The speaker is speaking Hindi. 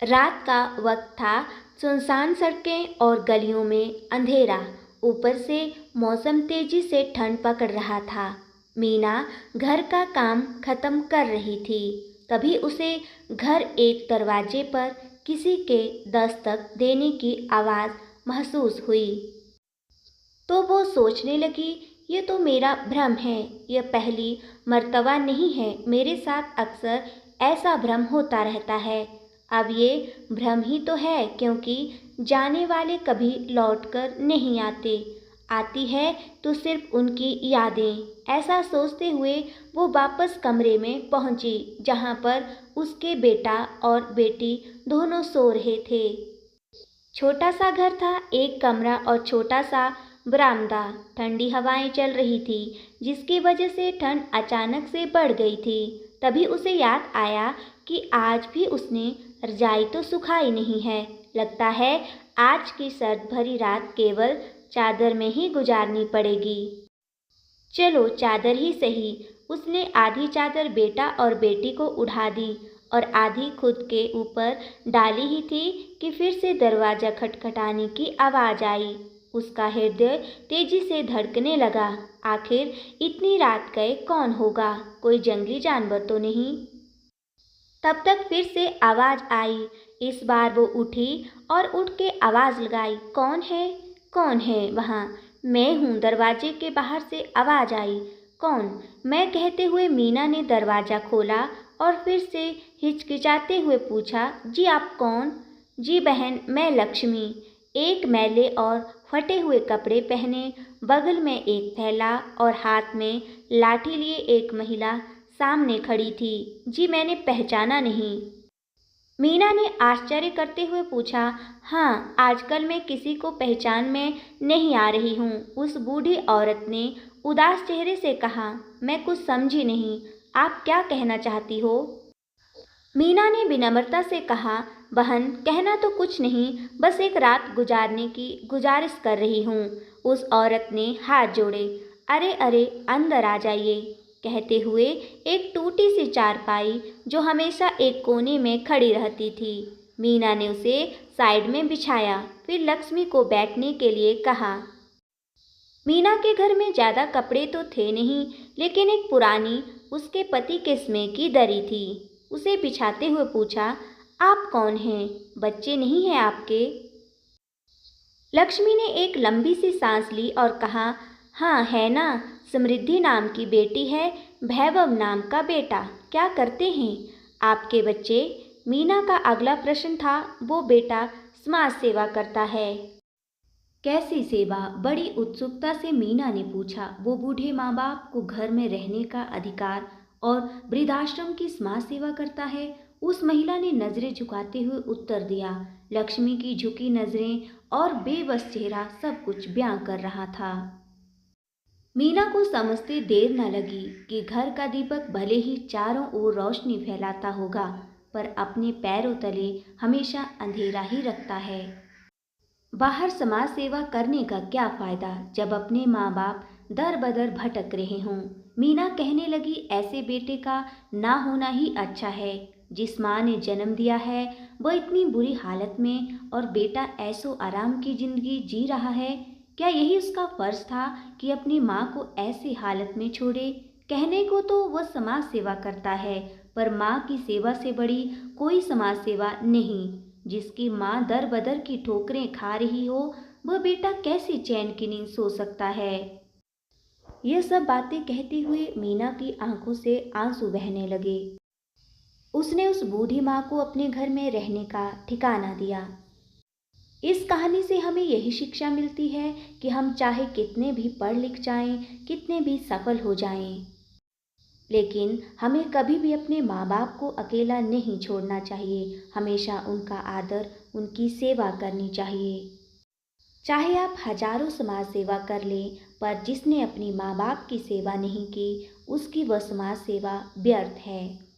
रात का वक्त था। सुनसान सड़कें और गलियों में अंधेरा। ऊपर से मौसम तेजी से ठंड पकड़ रहा था। मीना घर का काम खत्म कर रही थी। तभी उसे घर एक दरवाजे पर किसी के दस्तक देने की आवाज़ महसूस हुई। तो वो सोचने लगी, ये तो मेरा भ्रम है। यह पहली मर्तबा नहीं है, मेरे साथ अक्सर ऐसा भ्रम होता रहता है। अब ये भ्रम ही तो है, क्योंकि जाने वाले कभी लौटकर नहीं आते। आती है तो सिर्फ उनकी यादें। ऐसा सोचते हुए वो वापस कमरे में पहुंची, जहां पर उसके बेटा और बेटी दोनों सो रहे थे। छोटा सा घर था, एक कमरा और छोटा सा बरामदा। ठंडी हवाएं चल रही थी, जिसकी वजह से ठंड अचानक से बढ़ गई थी। तभी उसे याद आया कि आज भी उसने रजाई तो सुखाई नहीं है। लगता है आज की सर्द भरी रात केवल चादर में ही गुजारनी पड़ेगी। चलो चादर ही सही। उसने आधी चादर बेटा और बेटी को उड़ा दी और आधी खुद के ऊपर डाली ही थी कि फिर से दरवाज़ा खटखटाने की आवाज़ आई। उसका हृदय तेजी से धड़कने लगा। आखिर इतनी रात गए कौन होगा? कोई जंगली जानवर तो नहीं? तब तक फिर से आवाज़ आई। इस बार वो उठी और उठ के आवाज़ लगाई, कौन है? कौन है वहाँ? मैं हूँ, दरवाजे के बाहर से आवाज़ आई। कौन? मैं कहते हुए मीना ने दरवाज़ा खोला और फिर से हिचकिचाते हुए पूछा, जी आप कौन? जी बहन, मैं लक्ष्मी। एक मैले और फटे हुए कपड़े पहने, बगल में एक थैला और हाथ में लाठी लिए एक महिला सामने खड़ी थी। जी मैंने पहचाना नहीं। मीना ने आश्चर्य करते हुए पूछा, हाँ, आजकल मैं किसी को पहचान में नहीं आ रही हूँ। उस बूढ़ी औरत ने उदास चेहरे से कहा, मैं कुछ समझी नहीं, आप क्या कहना चाहती हो? मीना ने विनम्रता से कहा, बहन कहना तो कुछ नहीं, बस एक रात गुजारने की गुजारिश कर रही हूँ। उस औरत ने हाथ जोड़े। अरे अरे, अंदर आ जाइए, कहते हुए एक टूटी सी चारपाई जो हमेशा एक कोने में खड़ी रहती थी, मीना ने उसे साइड में बिछाया। फिर लक्ष्मी को बैठने के लिए कहा। मीना के घर में ज़्यादा कपड़े तो थे नहीं, लेकिन एक पुरानी उसके पति के समय की दरी थी। उसे बिछाते हुए पूछा, आप कौन हैं? बच्चे नहीं हैं आपके? लक्ष्मी ने एक लंबी सी सांस ली और कहा, हाँ है ना, समृद्धि नाम की बेटी है, वैभव नाम का बेटा। क्या करते हैं आपके बच्चे? मीना का अगला प्रश्न था। वो बेटा समाज सेवा करता है। कैसी सेवा? बड़ी उत्सुकता से मीना ने पूछा। वो बूढ़े माँ बाप को घर में रहने का अधिकार और वृद्धाश्रम की समाज सेवा करता है। उस महिला ने नजरें झुकाते हुए उत्तर दिया। लक्ष्मी की झुकी नजरें और बेबस चेहरा सब कुछ बयां कर रहा था। मीना को समझते देर न लगी कि घर का दीपक भले ही चारों ओर रोशनी फैलाता होगा, पर अपने पैरों तले हमेशा अंधेरा ही रखता है। बाहर समाज सेवा करने का क्या फ़ायदा जब अपने माँ बाप दर बदर भटक रहे हों? मीना कहने लगी, ऐसे बेटे का ना होना ही अच्छा है। जिस माँ ने जन्म दिया है वह इतनी बुरी हालत में, और बेटा ऐसो आराम की ज़िंदगी जी रहा है। क्या यही उसका फ़र्ज़ था कि अपनी माँ को ऐसी हालत में छोड़े? कहने को तो वह समाज सेवा करता है, पर माँ की सेवा से बड़ी कोई समाज सेवा नहीं। जिसकी माँ दर बदर की ठोकरें खा रही हो, वह बेटा कैसी चैन की नींद सो सकता है? यह सब बातें कहते हुए मीना की आंखों से आंसू बहने लगे। उसने उस बूढ़ी माँ को अपने घर में रहने का ठिकाना दिया। इस कहानी से हमें यही शिक्षा मिलती है कि हम चाहे कितने भी पढ़ लिख जाएं, कितने भी सफल हो जाएं, लेकिन हमें कभी भी अपने माँ बाप को अकेला नहीं छोड़ना चाहिए। हमेशा उनका आदर, उनकी सेवा करनी चाहिए। चाहे आप हजारों समाज सेवा कर लें, पर जिसने अपनी माँ बाप की सेवा नहीं की, उसकी वह समाज सेवा व्यर्थ है।